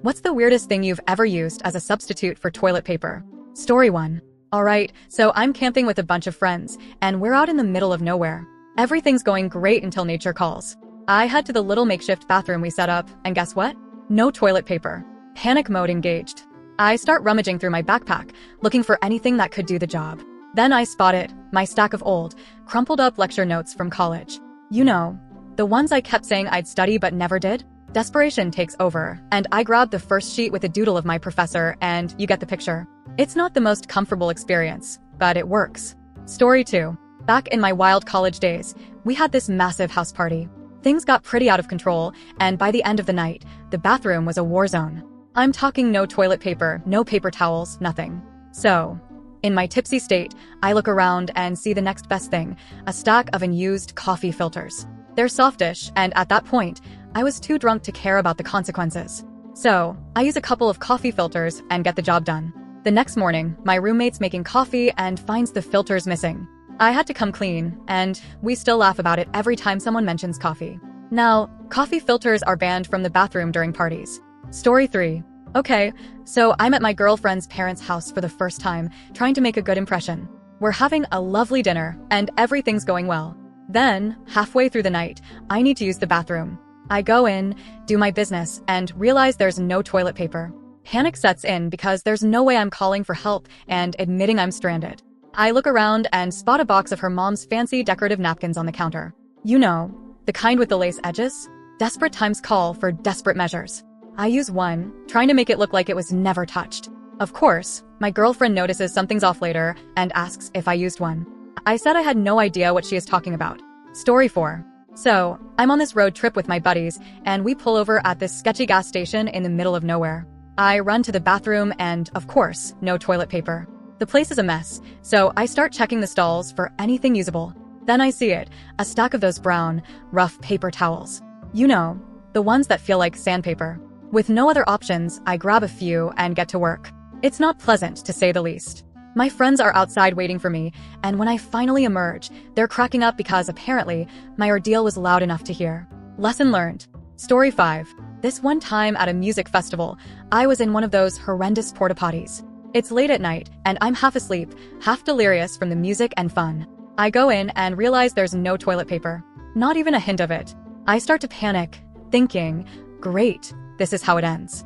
What's the weirdest thing you've ever used as a substitute for toilet paper? Story 1. Alright, so I'm camping with a bunch of friends, and we're out in the middle of nowhere. Everything's going great until nature calls. I head to the little makeshift bathroom we set up, and guess what? No toilet paper. Panic mode engaged. I start rummaging through my backpack, looking for anything that could do the job. Then I spot it, my stack of old, crumpled up lecture notes from college. You know, the ones I kept saying I'd study but never did? Desperation takes over, and I grab the first sheet with a doodle of my professor, and you get the picture. It's not the most comfortable experience, but it works. Story 2. Back in my wild college days, we had this massive house party. Things got pretty out of control, and by the end of the night, the bathroom was a war zone. I'm talking no toilet paper, no paper towels, nothing. So, in my tipsy state, I look around and see the next best thing, a stack of unused coffee filters. They're softish, and at that point, I was too drunk to care about the consequences. So, I use a couple of coffee filters and get the job done. The next morning, my roommate's making coffee and finds the filters missing. I had to come clean, and we still laugh about it every time someone mentions coffee. Now, coffee filters are banned from the bathroom during parties. Story 3. Okay, so I'm at my girlfriend's parents' house for the first time, trying to make a good impression. We're having a lovely dinner, and everything's going well. Then, halfway through the night, I need to use the bathroom. I go in, do my business, and realize there's no toilet paper. Panic sets in because there's no way I'm calling for help and admitting I'm stranded. I look around and spot a box of her mom's fancy decorative napkins on the counter. You know, the kind with the lace edges? Desperate times call for desperate measures. I use one, trying to make it look like it was never touched. Of course, my girlfriend notices something's off later and asks if I used one. I said I had no idea what she is talking about. Story 4. So, I'm on this road trip with my buddies, and we pull over at this sketchy gas station in the middle of nowhere. I run to the bathroom and, of course, no toilet paper. The place is a mess, so I start checking the stalls for anything usable. Then I see it, a stack of those brown, rough paper towels. You know, the ones that feel like sandpaper. With no other options, I grab a few and get to work. It's not pleasant, to say the least. My friends are outside waiting for me, and when I finally emerge, they're cracking up because apparently, my ordeal was loud enough to hear. Lesson learned. Story 5. This one time at a music festival, I was in one of those horrendous porta potties. It's late at night, and I'm half asleep, half delirious from the music and fun. I go in and realize there's no toilet paper. Not even a hint of it. I start to panic, thinking, great, this is how it ends.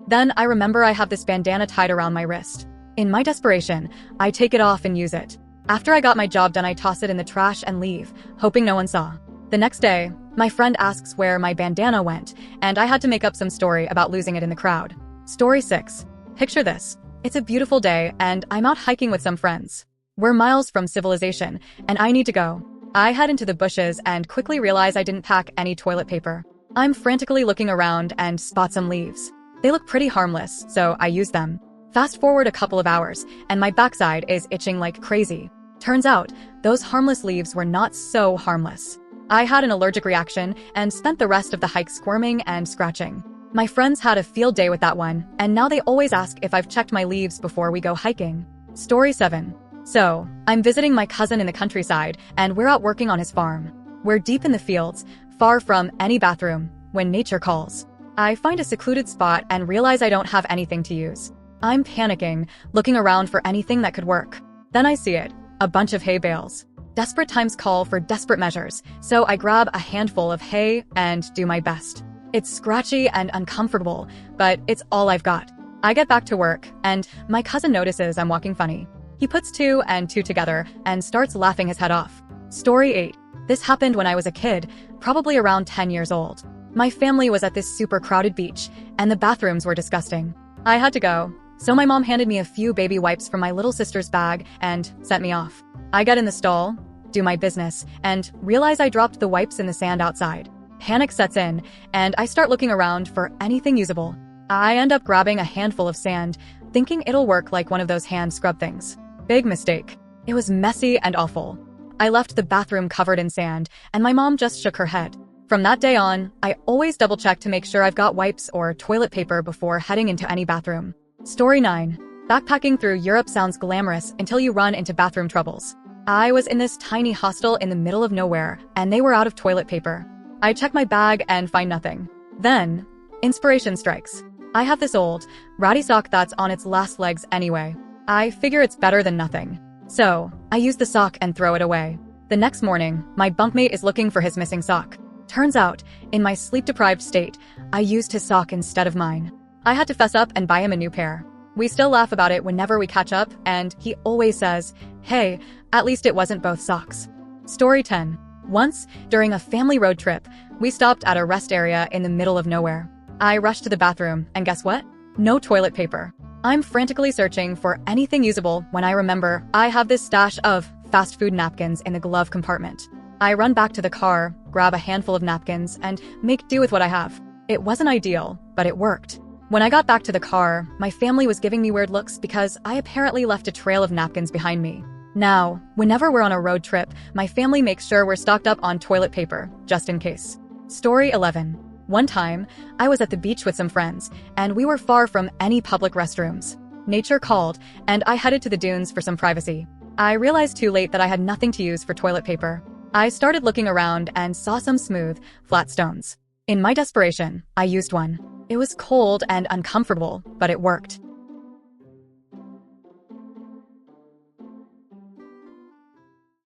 Then I remember I have this bandana tied around my wrist. In my desperation, I take it off and use it. After I got my job done, I toss it in the trash and leave, hoping no one saw. The next day, my friend asks where my bandana went, and I had to make up some story about losing it in the crowd. Story 6. Picture this. It's a beautiful day, and I'm out hiking with some friends. We're miles from civilization, and I need to go. I head into the bushes and quickly realize I didn't pack any toilet paper. I'm frantically looking around and spot some leaves. They look pretty harmless, so I use them. Fast forward a couple of hours, and my backside is itching like crazy. Turns out, those harmless leaves were not so harmless. I had an allergic reaction and spent the rest of the hike squirming and scratching. My friends had a field day with that one, and now they always ask if I've checked my leaves before we go hiking. Story 7. So, I'm visiting my cousin in the countryside, and we're out working on his farm. We're deep in the fields, far from any bathroom, when nature calls. I find a secluded spot and realize I don't have anything to use. I'm panicking, looking around for anything that could work. Then I see it, a bunch of hay bales. Desperate times call for desperate measures, so I grab a handful of hay and do my best. It's scratchy and uncomfortable, but it's all I've got. I get back to work, and my cousin notices I'm walking funny. He puts 2 and 2 together and starts laughing his head off. Story 8. This happened when I was a kid, probably around 10 years old. My family was at this super crowded beach, and the bathrooms were disgusting. I had to go, so my mom handed me a few baby wipes from my little sister's bag and sent me off. I get in the stall, do my business, and realize I dropped the wipes in the sand outside. Panic sets in, and I start looking around for anything usable. I end up grabbing a handful of sand, thinking it'll work like one of those hand scrub things. Big mistake. It was messy and awful. I left the bathroom covered in sand, and my mom just shook her head. From that day on, I always double-check to make sure I've got wipes or toilet paper before heading into any bathroom. Story 9. Backpacking through Europe sounds glamorous until you run into bathroom troubles. I was in this tiny hostel in the middle of nowhere, and they were out of toilet paper. I check my bag and find nothing. Then, inspiration strikes. I have this old, ratty sock that's on its last legs anyway. I figure it's better than nothing. So, I use the sock and throw it away. The next morning, my bunkmate is looking for his missing sock. Turns out, in my sleep-deprived state, I used his sock instead of mine. I had to fess up and buy him a new pair. We still laugh about it whenever we catch up, and he always says, "Hey, at least it wasn't both socks." Story 10. Once, during a family road trip, we stopped at a rest area in the middle of nowhere. I rushed to the bathroom, and guess what? No toilet paper. I'm frantically searching for anything usable when I remember I have this stash of fast food napkins in the glove compartment. I run back to the car, grab a handful of napkins, and make do with what I have. It wasn't ideal, but it worked. When I got back to the car, my family was giving me weird looks because I apparently left a trail of napkins behind me. Now, whenever we're on a road trip, my family makes sure we're stocked up on toilet paper, just in case. Story 11. One time, I was at the beach with some friends, and we were far from any public restrooms. Nature called, and I headed to the dunes for some privacy. I realized too late that I had nothing to use for toilet paper. I started looking around and saw some smooth, flat stones. In my desperation, I used one. It was cold and uncomfortable, but it worked.